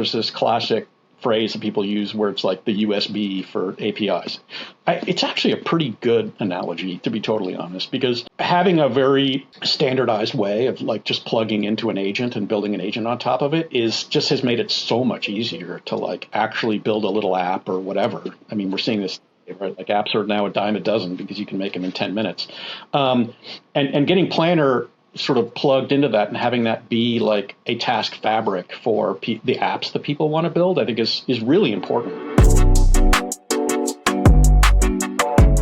there's this classic phrase that people use where it's like the USB for APIs. It's actually a pretty good analogy, to be totally honest, because having a very standardized way of like just plugging into an agent and building an agent on top of it has made it so much easier to like actually build a little app or whatever. I mean, we're seeing this, right? Like apps are now a dime a dozen because you can make them in 10 minutes. And getting Planner sort of plugged into that and having that be like a task fabric for the apps that people want to build, I think is really important.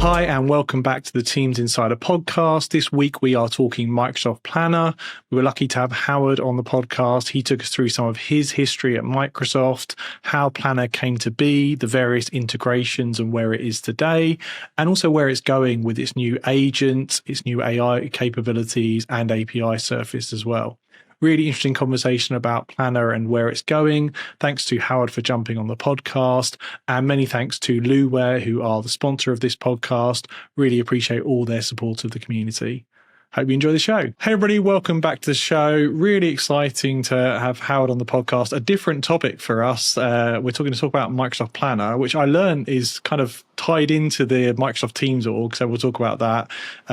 Hi, and welcome back to the Teams Insider podcast. This week, we are talking Microsoft Planner. We were lucky to have Howard on the podcast. He took us through some of his history at Microsoft, how Planner came to be, the various integrations and where it is today, and also where it's going with its new agents, its new AI capabilities, and API surface as well. Really interesting conversation about Planner and where it's going. Thanks to Howard for jumping on the podcast. And many thanks to Luware, who are the sponsor of this podcast. Really appreciate all their support of the community. Hope you enjoy the show. Hey, everybody, welcome back to the show. Really exciting to have Howard on the podcast. A different topic for us. We're going to talk about Microsoft Planner, which I learned is kind of tied into the Microsoft Teams org, so we'll talk about that.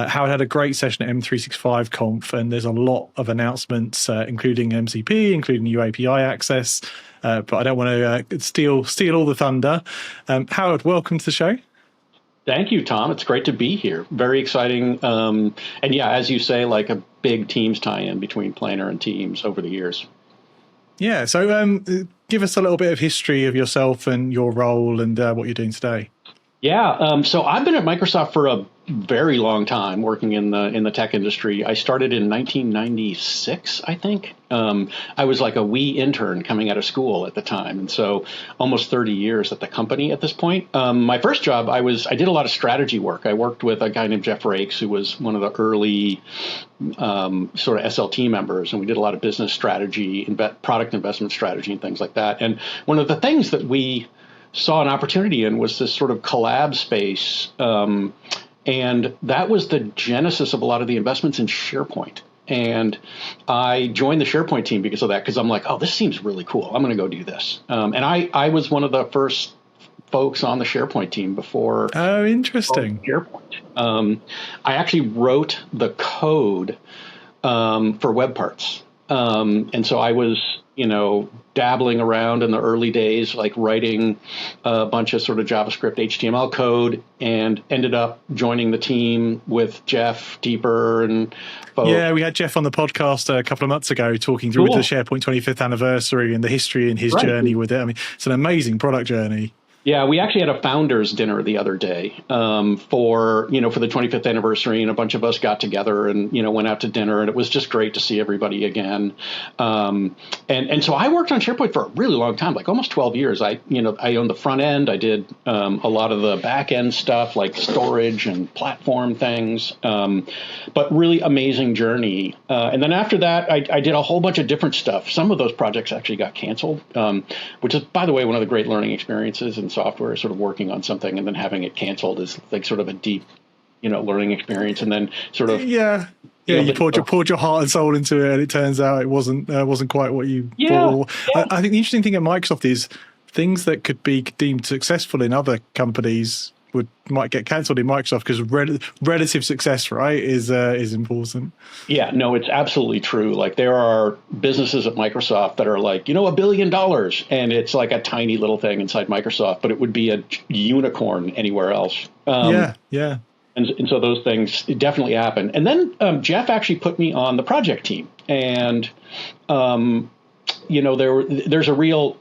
Howard had a great session at M365 Conf, and there's a lot of announcements, including MCP, including new API access, but I don't want to steal all the thunder. Howard, welcome to the show. Thank you, Tom. It's great to be here. Very exciting. And yeah, as you say, like a big Teams tie-in between Planner and Teams over the years. Yeah. So give us a little bit of history of yourself and your role and what you're doing today. Yeah. So I've been at Microsoft for a very long time working in the tech industry. I started in 1996, I think. I was like a wee intern coming out of school at the time. And so almost 30 years at the company at this point. My first job, I did a lot of strategy work. I worked with a guy named Jeff Rakes, who was one of the early sort of SLT members. And we did a lot of business strategy, product investment strategy and things like that. And one of the things that we saw an opportunity in was this sort of collab space. And that was the genesis of a lot of the investments in SharePoint. And I joined the SharePoint team because of that, because I'm like, oh, this seems really cool. I'm going to go do this. And I was one of the first folks on the SharePoint team before. Oh, interesting. SharePoint. I actually wrote the code for web parts. And so I was, dabbling around in the early days, like writing a bunch of sort of JavaScript HTML code, and ended up joining the team with Jeff Deeper and folks. Yeah, we had Jeff on the podcast a couple of months ago talking through the SharePoint 25th anniversary and the history and his journey with it. I mean, it's an amazing product journey. Yeah, we actually had a founders dinner the other day for the 25th anniversary, and a bunch of us got together and, went out to dinner, and it was just great to see everybody again. And so I worked on SharePoint for a really long time, like almost 12 years. I owned the front end. I did a lot of the back end stuff like storage and platform things, but really amazing journey. And then after that, I did a whole bunch of different stuff. Some of those projects actually got canceled, which is, by the way, one of the great learning experiences in software, sort of working on something and then having it canceled is like sort of a deep, learning experience. And then sort of you poured your heart and soul into it, and it turns out it wasn't quite what you thought. I think the interesting thing at Microsoft is things that could be deemed successful in other companies might get cancelled in Microsoft because relative success, right, is important. Yeah, no, it's absolutely true. Like there are businesses at Microsoft that are like, $1 billion, and it's like a tiny little thing inside Microsoft, but it would be a unicorn anywhere else. Yeah. And so those things definitely happen. And then Jeff actually put me on the project team, and there's a real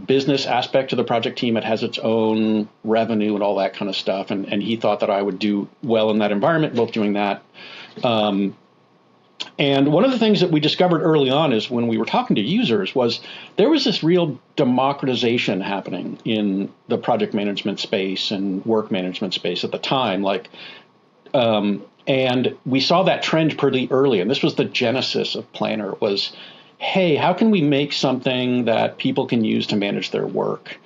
business aspect to the project team. It has its own revenue and all that kind of stuff. And he thought that I would do well in that environment, both doing that. And one of the things that we discovered early on is when we were talking to users was there was this real democratization happening in the project management space and work management space at the time. And we saw that trend pretty early. And this was the genesis of Planner was, hey, how can we make something that people can use to manage their work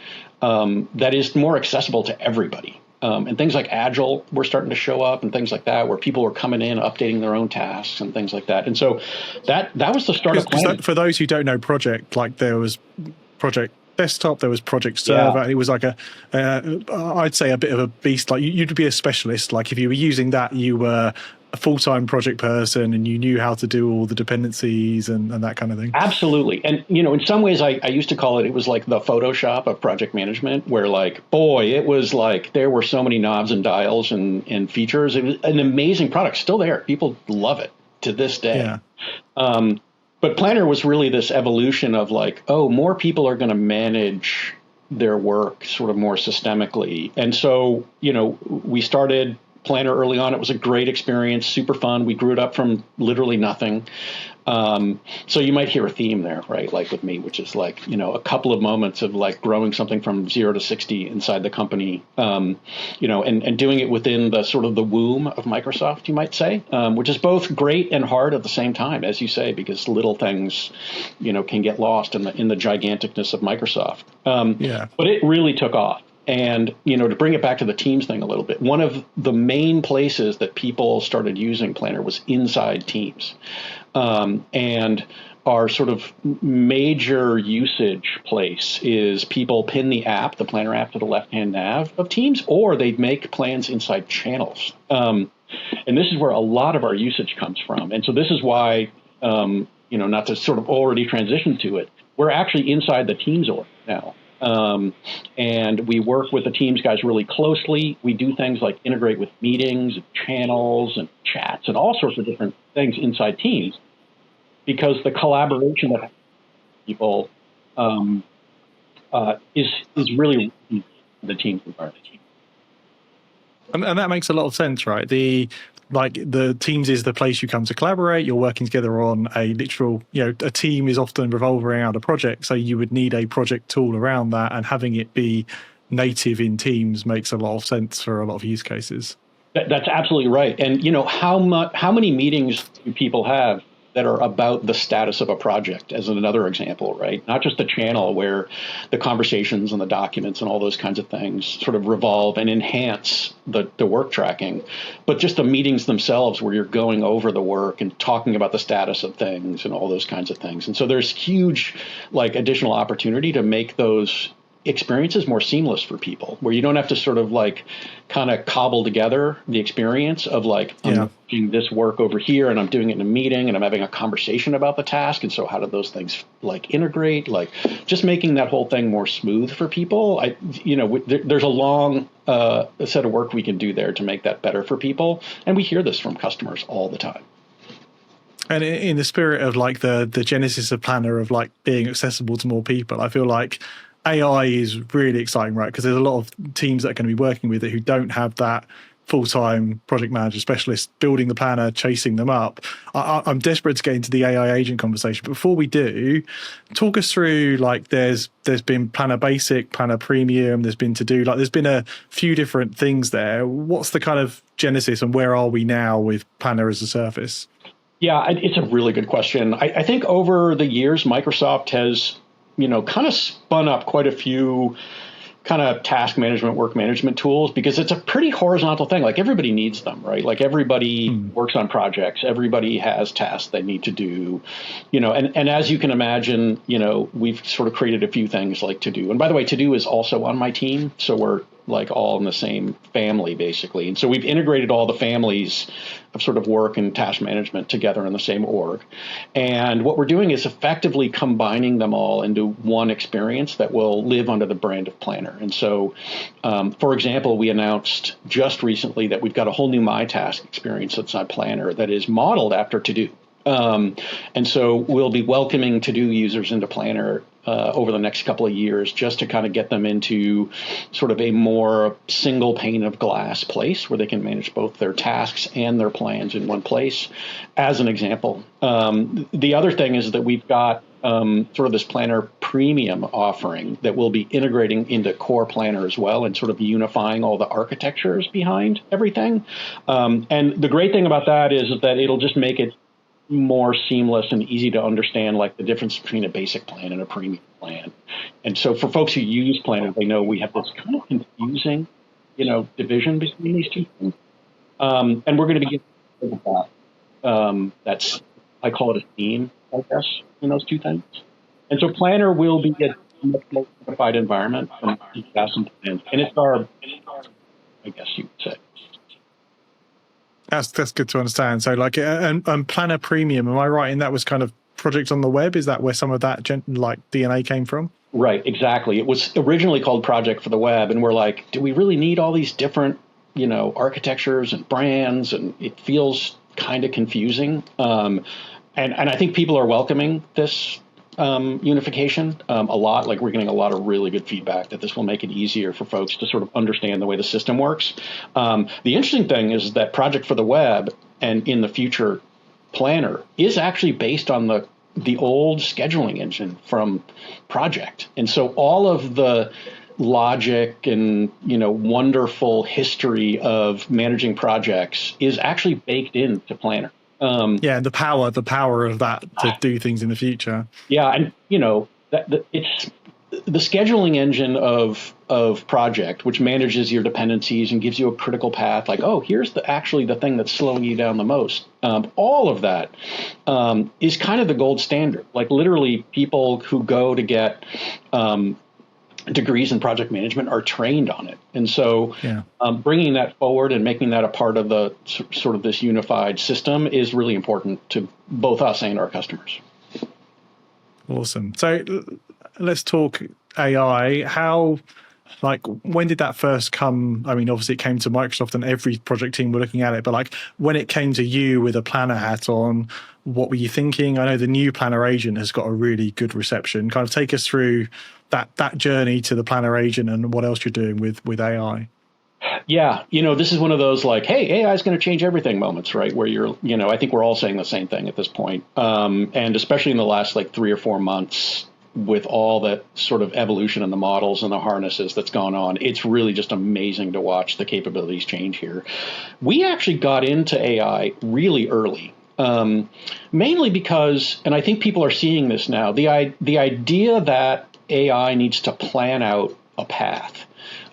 that is more accessible to everybody? And things like Agile were starting to show up and things like that, where people were coming in, updating their own tasks and things like that. And so that was the start of Planner. For those who don't know project, like there was Project Desktop, there was Project Server. It was like I'd say a bit of a beast. Like you'd be a specialist. Like if you were using that, you were a full-time project person and you knew how to do all the dependencies and that kind of thing. Absolutely. And, in some ways I used to call it was like the Photoshop of project management, where like, boy, it was like there were so many knobs and dials and features. It was an amazing product, still there. People love it to this day. Yeah. But Planner was really this evolution of like, more people are going to manage their work sort of more systemically. And so, we started Planner early on. It was a great experience, super fun. We grew it up from literally nothing. So you might hear a theme there, right? Like with me, which is like, a couple of moments of like growing something from 0 to 60 inside the company, and doing it within the sort of the womb of Microsoft, you might say, which is both great and hard at the same time, as you say, because little things, can get lost in the giganticness of Microsoft. But it really took off. And, to bring it back to the Teams thing a little bit, one of the main places that people started using Planner was inside Teams. And our sort of major usage place is people pin the Planner app to the left-hand nav of Teams, or they make plans inside channels. And this is where a lot of our usage comes from. And so this is why, not to sort of already transition to it, we're actually inside the Teams org now. And we work with the Teams guys really closely. We do things like integrate with meetings, and channels, and chats, and all sorts of different things inside Teams, because the collaboration that people is really the Teams environment. And that makes a lot of sense, right? The Teams is the place you come to collaborate. You're working together on a literal, a team is often revolving around a project. So you would need a project tool around that, and having it be native in Teams makes a lot of sense for a lot of use cases. That's absolutely right. And, how many meetings do people have that are about the status of a project, as another example, right? Not just the channel where the conversations and the documents and all those kinds of things sort of revolve and enhance the work tracking, but just the meetings themselves where you're going over the work and talking about the status of things and all those kinds of things. And so there's huge additional opportunity to make those experiences more seamless for people, where you don't have to sort of kind of cobble together the experience of I'm doing this work over here and I'm doing it in a meeting and I'm having a conversation about the task. And so how do those things integrate, just making that whole thing more smooth for people. There's a long set of work we can do there to make that better for people. And we hear this from customers all the time. And in the spirit of the genesis of Planner of being accessible to more people, I feel like AI is really exciting, right? Because there's a lot of teams that are going to be working with it who don't have that full-time project manager specialist building the planner, chasing them up. I'm desperate to get into the AI agent conversation. But before we do, talk us through there's been Planner Basic, Planner Premium, there's been To-Do, there's been a few different things there. What's the kind of genesis and where are we now with Planner as a service? Yeah, it's a really good question. I think over the years, Microsoft has kind of spun up quite a few kind of task management, work management tools, because it's a pretty horizontal thing. Everybody needs them, right? Everybody works on projects. Everybody has tasks they need to do, and as you can imagine, we've sort of created a few things like To-Do. And by the way, To-Do is also on my team. So we're all in the same family, basically. And so we've integrated all the families of sort of work and task management together in the same org. And what we're doing is effectively combining them all into one experience that will live under the brand of Planner. And so, for example, we announced just recently that we've got a whole new My Task experience that's on Planner that is modeled after To-Do. And so we'll be welcoming To-Do users into Planner over the next couple of years, just to kind of get them into sort of a more single pane of glass place where they can manage both their tasks and their plans in one place, as an example. The other thing is that we've got sort of this Planner Premium offering that we'll be integrating into Core Planner as well, and sort of unifying all the architectures behind everything. And the great thing about that is that it'll just make it more seamless and easy to understand, the difference between a basic plan and a premium plan. And so for folks who use Planner, they know we have this kind of confusing, division between these two things. And we're going to be getting that. That's, I call it a theme, I guess, in those two things. And so Planner will be much more unified environment from CPaaS and plans. And it's our, I guess you would say. That's good to understand. So like, and Planner Premium, am I right in that was kind of project on the web? Is that where some of that DNA came from? Right, exactly. It was originally called Project for the Web, and we're like, do we really need all these different, architectures and brands? And it feels kind of confusing. And I think people are welcoming this unification a lot. Like we're getting a lot of really good feedback that this will make it easier for folks to sort of understand the way the system works. The interesting thing is that Project for the Web and in the future Planner is actually based on the old scheduling engine from Project. And so all of the logic and, wonderful history of managing projects is actually baked into Planner. And the power of that to do things in the future. Yeah, and it's the scheduling engine of Project, which manages your dependencies and gives you a critical path. Like, oh, here's the thing that's slowing you down the most. All of that is kind of the gold standard. Like literally, people who go to get degrees in project management are trained on it. And so bringing that forward and making that a part of the sort of this unified system is really important to both us and our customers. Awesome. So let's talk AI. When did that first come? I mean, obviously it came to Microsoft and every project team were looking at it, but like when it came to you with a Planner hat on, what were you thinking? I know the new Planner agent has got a really good reception. Kind of take us through that journey to the Planner agent and what else you're doing with AI. Yeah, this is one of those like, hey, AI is going to change everything moments, right? Where I think we're all saying the same thing at this point. And especially in the last like 3 or 4 months with all that sort of evolution in the models and the harnesses that's gone on, it's really just amazing to watch the capabilities change here. We actually got into AI really early. Mainly because, and I think people are seeing this now, the idea that AI needs to plan out a path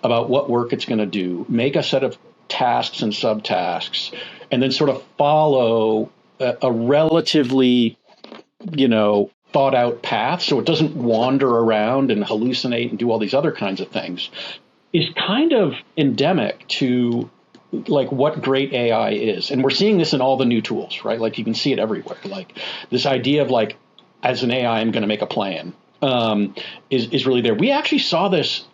about what work it's going to do, make a set of tasks and subtasks, and then sort of follow a relatively, thought out path so it doesn't wander around and hallucinate and do all these other kinds of things, is kind of endemic to like what great AI is. And we're seeing this in all the new tools, right? Like you can see it everywhere. Like this idea of like, as an AI, I'm going to make a plan is really there. We actually saw this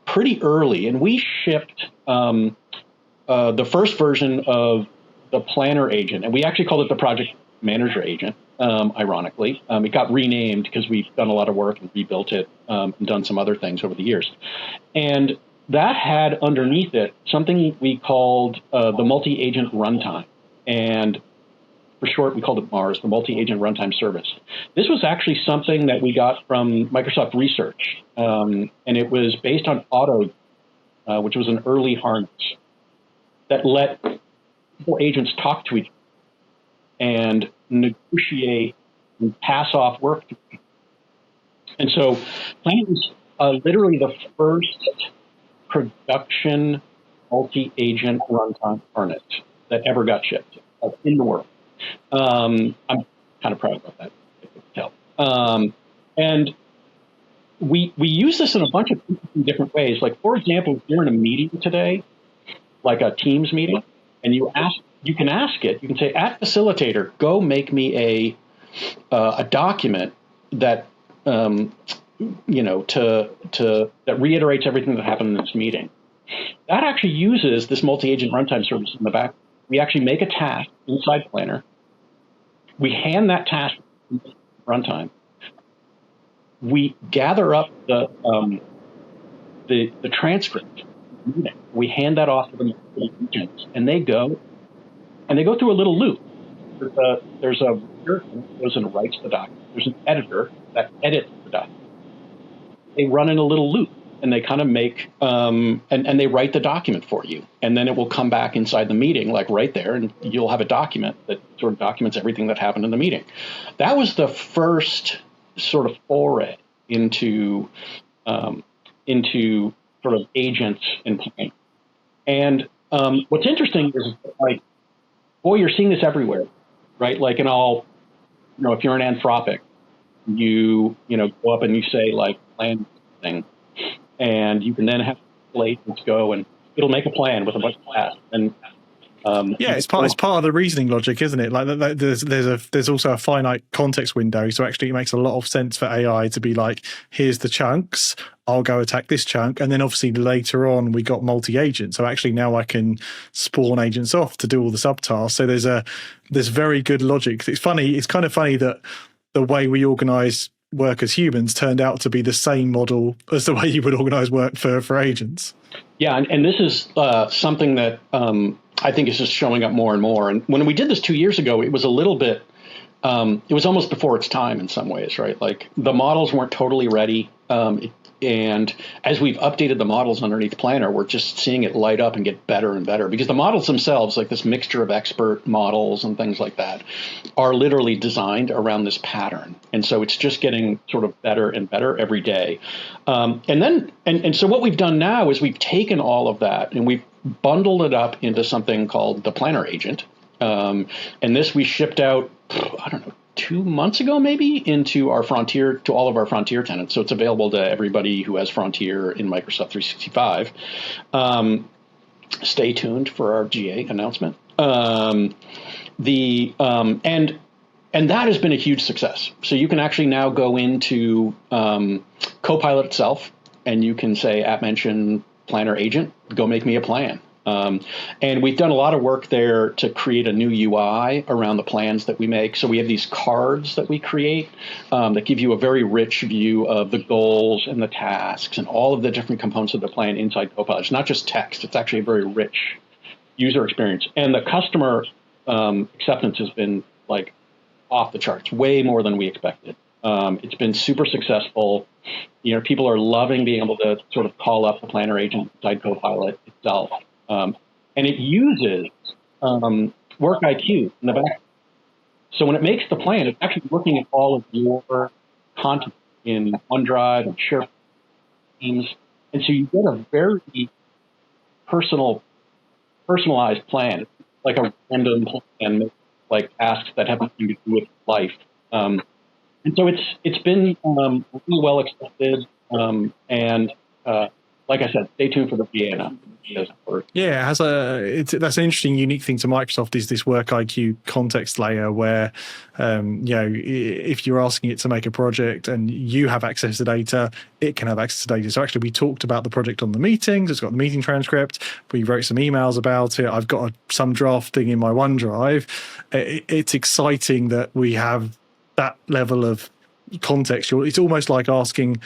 pretty early, and we shipped the first version of the Planner agent, and we actually called it the Project Manager agent. Ironically, it got renamed because we've done a lot of work and rebuilt it and done some other things over the years. And that had underneath it something we called the multi-agent runtime. And for short, we called it MARS, the multi-agent runtime service. This was actually something that we got from Microsoft Research. And it was based on Auto, which was an early harness that let agents talk to each other and negotiate and pass off work to each other. And so Planner was literally the first production multi-agent runtime harness that ever got shipped in the world. I'm kind of proud about that. I can tell. And we use this in a bunch of different ways. Like, for example, if you're in a meeting today, like a Teams meeting, and you can ask it, you can say, at facilitator, go make me a document that that reiterates everything that happened in this meeting. That actually uses this multi-agent runtime service in the back. We actually make a task inside Planner. We hand that task to runtime. We gather up the transcript. We hand that off to the agents, and they go through a little loop. There's a reader who goes and writes the document. There's an editor that edits the document. They run in a little loop, and they kind of make and they write the document for you, and then it will come back inside the meeting, like right there, and you'll have a document that sort of documents everything that happened in the meeting. That was the first sort of foray into sort of agents and planning. And what's interesting is, like, boy, you're seeing this everywhere, right? Like in all, if you're an Anthropic, you go up and you say like plan thing, and you can then have agents go and it'll make a plan with a bunch of tasks. And it's part of the reasoning logic, isn't it? Like there's also a finite context window, so actually it makes a lot of sense for AI to be like, here's the chunks, I'll go attack this chunk, and then obviously later on we got multi-agent, so actually now I can spawn agents off to do all the subtasks. So there's very good logic. It's kind of funny that the way we organize work as humans turned out to be the same model as the way you would organize work for agents. Yeah, and this is something that I think is just showing up more and more. And when we did this 2 years ago, it was a little bit, it was almost before its time in some ways, right? Like the models weren't totally ready. And as we've updated the models underneath Planner, we're just seeing it light up and get better and better, because the models themselves, like this mixture of expert models and things like that, are literally designed around this pattern. And so it's just getting sort of better and better every day. And so what we've done now is we've taken all of that and we've bundled it up into something called the Planner Agent. And this we shipped out, I don't know, 2 months ago, maybe, into our Frontier, to all of our Frontier tenants. So it's available to everybody who has Frontier in Microsoft 365. Stay tuned for our GA announcement. And that has been a huge success. So you can actually now go into Copilot itself, and you can say, @mention Planner Agent, go make me a plan. And we've done a lot of work there to create a new UI around the plans that we make. So we have these cards that we create that give you a very rich view of the goals and the tasks and all of the different components of the plan inside Copilot. It's not just text. It's actually a very rich user experience. And the customer acceptance has been like off the charts, way more than we expected. It's been super successful. People are loving being able to sort of call up the Planner Agent inside Copilot itself. And it uses Work IQ in the back. So when it makes the plan, it's actually looking at all of your content in OneDrive and SharePoint teams. And so you get a very personalized plan. It's like a random plan, like tasks that have nothing to do with life. And so it's been really well accepted. Like I said, stay tuned for the VA now. Yeah, that's an interesting, unique thing to Microsoft, is this Work IQ context layer where, if you're asking it to make a project and you have access to data, it can have access to data. So actually, we talked about the project on the meetings. It's got the meeting transcript. We wrote some emails about it. I've got some drafting in my OneDrive. It's exciting that we have that level of context. It's almost like asking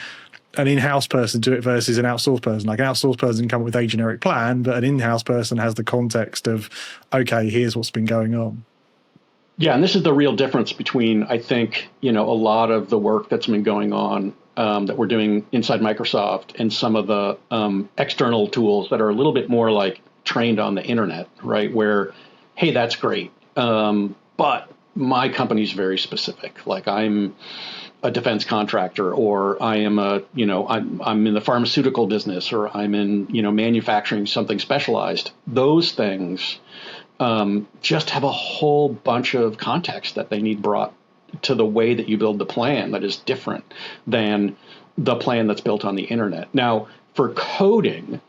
an in-house person do it versus an outsourced person. Like an outsourced person can come up with a generic plan, but an in-house person has the context of, okay, here's what's been going on. Yeah, and this is the real difference between, I think, a lot of the work that's been going on that we're doing inside Microsoft and some of the external tools that are a little bit more like trained on the internet, right? Where, hey, that's great, but my company's very specific. Like I'm a defense contractor, or I am I'm in the pharmaceutical business, or I'm in, manufacturing something specialized. Those things just have a whole bunch of context that they need brought to the way that you build the plan that is different than the plan that's built on the internet. Now, for coding,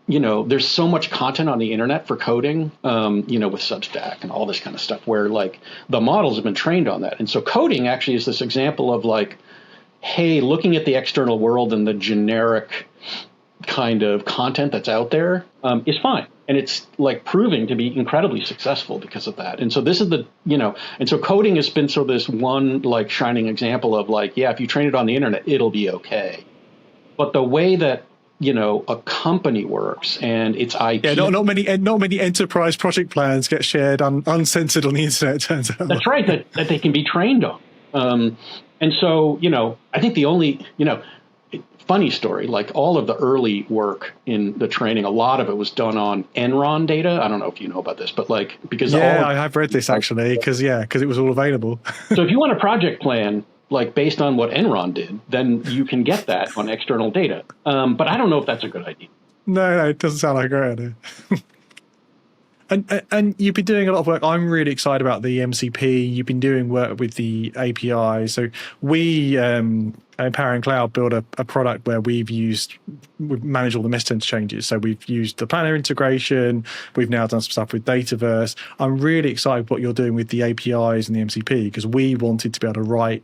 there's so much content on the internet for coding, with Substack and all this kind of stuff, where like the models have been trained on that. And so coding actually is this example of like, hey, looking at the external world and the generic kind of content that's out there is fine. And it's like proving to be incredibly successful because of that. And so this is and so coding has been sort of this one like shining example of like, yeah, if you train it on the internet, it'll be okay. But the way that a company works and its IP. Yeah, not many enterprise project plans get shared uncensored on the internet, it turns out. That's right, that they can be trained on. And so, I think the only, funny story, like all of the early work in the training, a lot of it was done on Enron data. I don't know if you know about this, but like, because I have read this actually, because it was all available. So if you want a project plan, like based on what Enron did, then you can get that on external data. But I don't know if that's a good idea. No, it doesn't sound like a great idea. And you've been doing a lot of work. I'm really excited about the MCP. You've been doing work with the API. So we, Power and Cloud, built a product where we've managed all the message changes. So we've used the Planner integration. We've now done some stuff with Dataverse. I'm really excited what you're doing with the APIs and the MCP, because we wanted to be able to write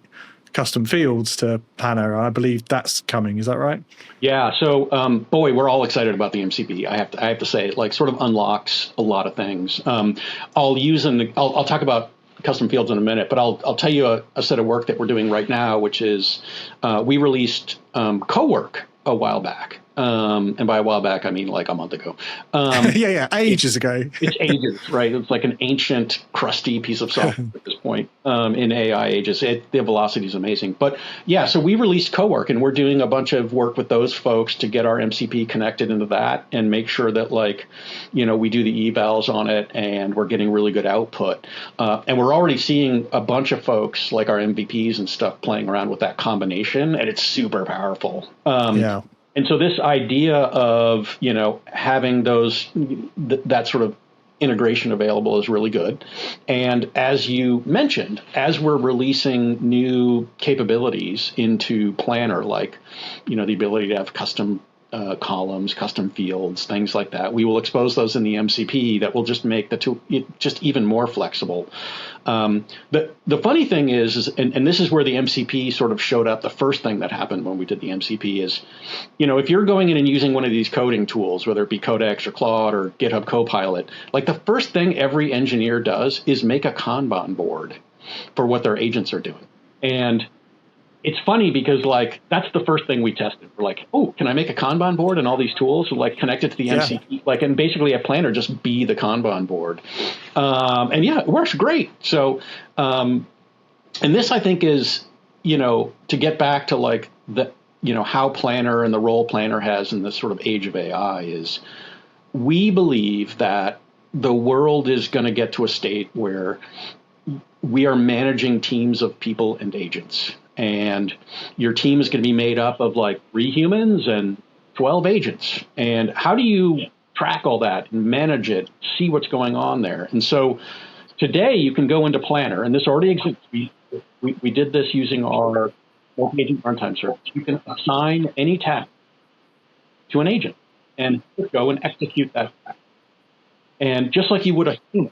custom fields to Planner. I believe that's coming. Is that right? Yeah. So, boy, we're all excited about the MCP. I have to say, it like sort of unlocks a lot of things. I'll talk about custom fields in a minute, but I'll tell you a set of work that we're doing right now, which is we released Cowork a while back. And by a while back, I mean like a month ago. Ages ago. It's ages, right? It's like an ancient, crusty piece of software at this point in AI ages. The velocity is amazing. But yeah, so we released Cowork, and we're doing a bunch of work with those folks to get our MCP connected into that and make sure that, like, we do the evals on it and we're getting really good output. And we're already seeing a bunch of folks, like our MVPs and stuff, playing around with that combination, and it's super powerful. Yeah. And so this idea of, having that sort of integration available is really good. And as you mentioned, as we're releasing new capabilities into Planner, like, the ability to have custom columns, custom fields, things like that, we will expose those in the MCP that will just make the tool just even more flexible. The funny thing is, and this is where the MCP sort of showed up. The first thing that happened when we did the MCP is, if you're going in and using one of these coding tools, whether it be Codex or Claude or GitHub Copilot, like the first thing every engineer does is make a Kanban board for what their agents are doing. And it's funny because, like, that's the first thing we tested. We're like, oh, can I make a Kanban board and all these tools, like, connect it to the MCP, like, and basically have Planner just be the Kanban board. And yeah, it works great. So, and this, I think, is, to get back to, like, the, how Planner and the role Planner has in this sort of age of AI is, we believe that the world is going to get to a state where we are managing teams of people and agents. And your team is going to be made up of like 3 humans and 12 agents. And how do you track all that and manage it, see what's going on there? And so today you can go into Planner, and this already exists. We did this using our multi-agent runtime service. You can assign any task to an agent and go and execute that task. And just like you would a human.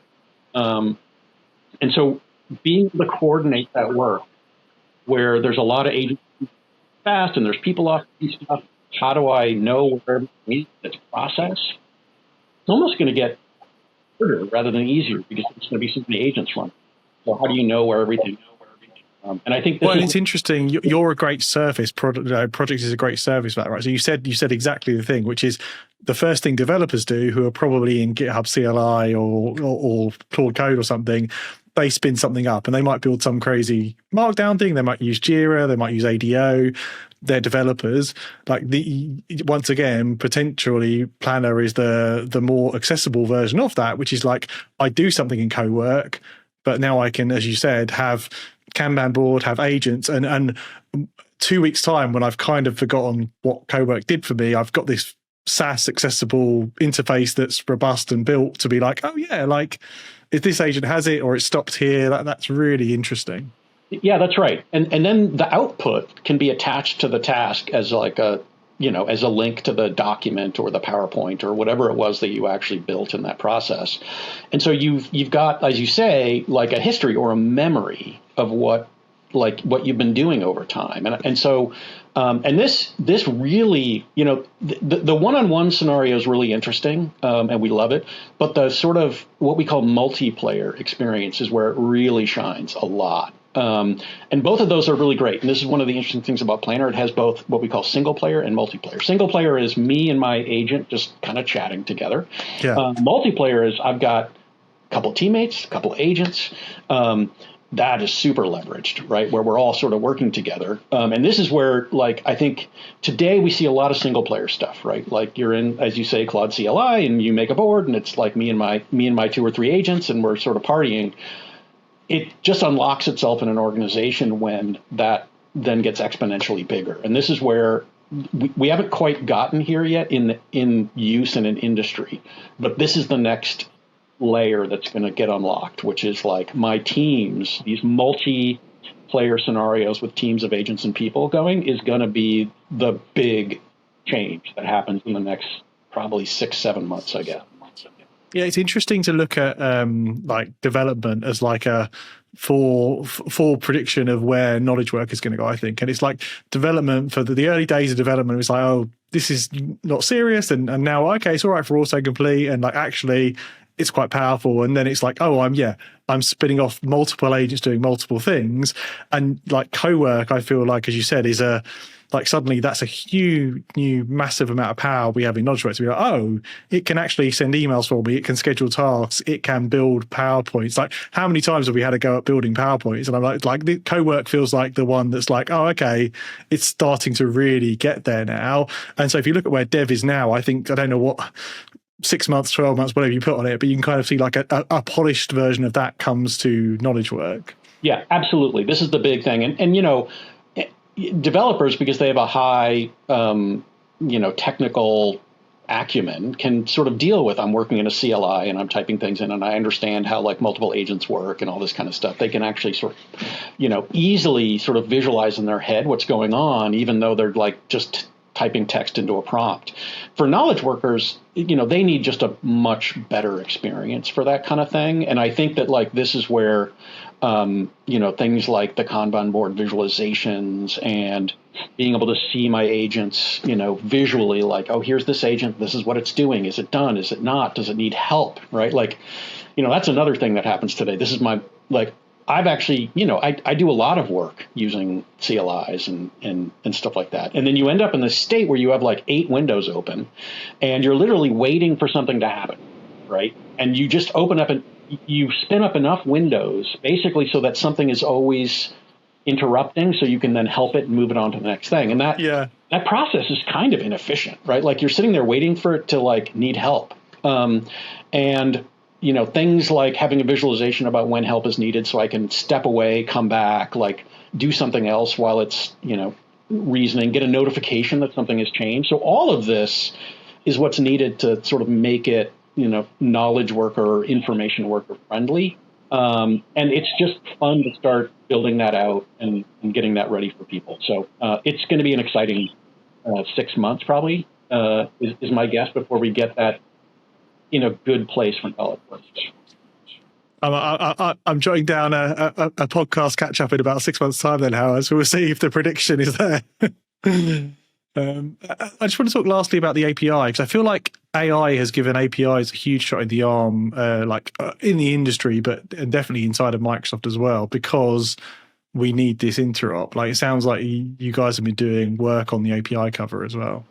And so being able to coordinate that work, where there's a lot of agents fast and there's people off stuff. How do I know where it's processed? It's almost going to get harder rather than easier because there's going to be so many agents running. So how do you know where everything? And I think it's interesting. You're a great service. Project is a great service for that, right? So you said exactly the thing, which is the first thing developers do, who are probably in GitHub CLI or Claude Code or something. They spin something up and they might build some crazy markdown thing. They might use Jira, they might use ADO. They're developers. Like once again, potentially Planner is the more accessible version of that, which is like, I do something in Cowork, but now I can, as you said, have Kanban board, have agents, and 2 weeks time, when I've kind of forgotten what Cowork did for me, I've got this SaaS accessible interface that's robust and built to be like, oh yeah, like, if this agent has it or it stopped here, that's really interesting. Yeah, that's right. And then the output can be attached to the task as like as a link to the document or the PowerPoint or whatever it was that you actually built in that process. And so you've got, as you say, like a history or a memory of what you've been doing over time. And so and this really, the one-on-one scenario is really interesting, and we love it. But the sort of what we call multiplayer experience is where it really shines a lot. And both of those are really great. And this is one of the interesting things about Planner. It has both what we call single player and multiplayer. Single player is me and my agent just kind of chatting together. Yeah. Multiplayer is I've got a couple teammates, a couple agents. That is super leveraged, right? Where we're all sort of working together. And this is where, like, I think today we see a lot of single player stuff, right? Like you're in, as you say, Claude CLI, and you make a board, and it's like me and my 2 or 3 agents, and we're sort of partying. It just unlocks itself in an organization when that then gets exponentially bigger. And this is where we haven't quite gotten here yet in use in an industry, but this is the next layer that's going to get unlocked, which is like my teams, these multi-player scenarios with teams of agents and people going, is going to be the big change that happens in the next probably 6-7 months, I guess. Yeah, it's interesting to look at like development as like a full prediction of where knowledge work is going to go, I think. And it's like development for the early days of development, it was like, oh, this is not serious. And now, okay, it's all right for autocomplete. And like, actually, it's quite powerful. And then it's like, oh, I'm spinning off multiple agents doing multiple things. And like co-work, I feel like, as you said, is like suddenly that's a huge new massive amount of power we have in knowledge work to be like, oh, it can actually send emails for me, it can schedule tasks, it can build PowerPoints. Like how many times have we had to go at building PowerPoints? And I'm like the co-work feels like the one that's like, oh, okay, it's starting to really get there now. And so if you look at where dev is now, I think, I don't know what 6 months, 12 months, whatever you put on it, but you can kind of see like a polished version of that comes to knowledge work. Yeah, absolutely. This is the big thing. And you know, developers, because they have a high, technical acumen, can sort of deal with, I'm working in a CLI and I'm typing things in and I understand how like multiple agents work and all this kind of stuff. They can actually sort of, easily sort of visualize in their head what's going on, even though they're like just typing text into a prompt. For knowledge workers, they need just a much better experience for that kind of thing. And I think that like this is where things like the Kanban board visualizations and being able to see my agents, visually, like, oh, here's this agent. This is what it's doing. Is it done? Is it not? Does it need help? Right? Like, that's another thing that happens today. This is my, like, I've actually, I do a lot of work using CLIs and stuff like that. And then you end up in this state where you have like 8 windows open and you're literally waiting for something to happen. Right? And you just open up and you spin up enough windows basically so that something is always interrupting so you can then help it and move it on to the next thing. And that process is kind of inefficient, right? Like you're sitting there waiting for it to like need help. And things like having a visualization about when help is needed so I can step away, come back, like do something else while it's, reasoning, get a notification that something has changed. So all of this is what's needed to sort of make it, knowledge worker or information worker friendly. And it's just fun to start building that out and getting that ready for people. So it's going to be an exciting 6 months probably is my guess before we get that in a good place for knowledge workers. I'm jotting down a podcast catch up in about 6 months' time then, Howard, so we'll see if the prediction is there. I just want to talk lastly about the API, because I feel like AI has given APIs a huge shot in the arm, in the industry, but definitely inside of Microsoft as well, because we need this interop. Like it sounds like you guys have been doing work on the API cover as well.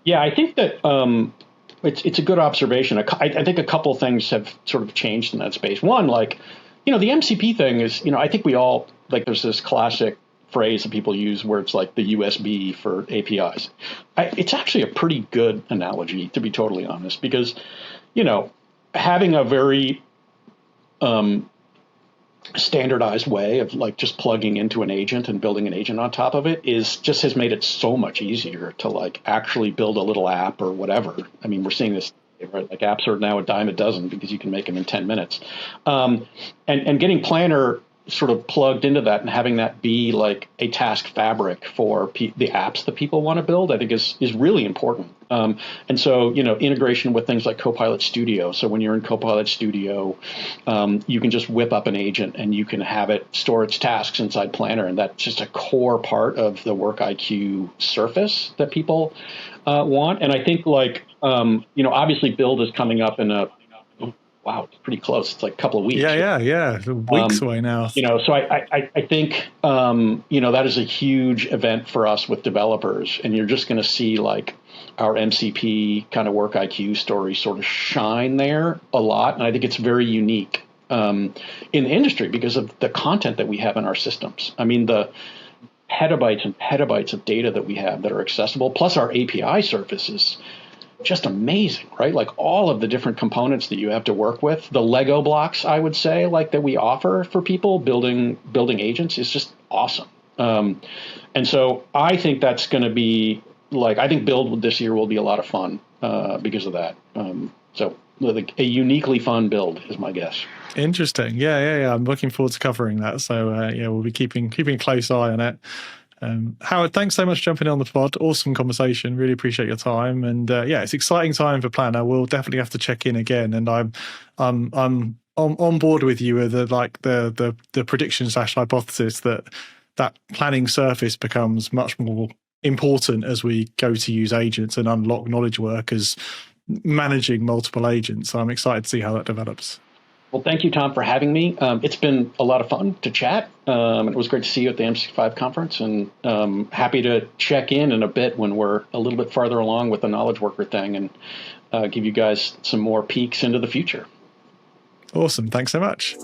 Yeah, I think that it's a good observation. I think a couple of things have sort of changed in that space. One, like, the MCP thing is, I think we all, like, there's this classic phrase that people use where it's like the USB for APIs. It's actually a pretty good analogy, to be totally honest, because, having a very standardized way of like just plugging into an agent and building an agent on top of it has made it so much easier to like actually build a little app or whatever. I mean, we're seeing this, right? Like apps are now a dime a dozen because you can make them in 10 minutes. And getting Planner sort of plugged into that and having that be like a task fabric for the apps that people want to build, I think is really important. And so, integration with things like Copilot Studio. So when you're in Copilot Studio, you can just whip up an agent and you can have it store its tasks inside Planner. And that's just a core part of the Work IQ surface that people want. And I think like, obviously build is coming up in wow, it's pretty close. It's like a couple of weeks. Yeah. Weeks away now. So I think, that is a huge event for us with developers. And you're just going to see like our MCP kind of Work IQ story sort of shine there a lot. And I think it's very unique in the industry because of the content that we have in our systems. I mean, the petabytes and petabytes of data that we have that are accessible, plus our API surfaces. Just amazing, right? Like all of the different components that you have to work with, the Lego blocks, I would say, like that we offer for people building agents is just awesome. And so I think that's going to be I think build this year will be a lot of fun because of that. So a uniquely fun build is my guess. Interesting. Yeah. I'm looking forward to covering that. So we'll be keeping a close eye on it. Howard, thanks so much for jumping on the pod. Awesome conversation. Really appreciate your time. And it's exciting time for Planner. We'll definitely have to check in again. And I'm on board with you with the prediction / hypothesis that planning surface becomes much more important as we go to use agents and unlock knowledge workers managing multiple agents. So I'm excited to see how that develops. Well, thank you, Tom, for having me. It's been a lot of fun to chat. It was great to see you at the MC5 conference, and happy to check in a bit when we're a little bit farther along with the knowledge worker thing and give you guys some more peeks into the future. Awesome. Thanks so much.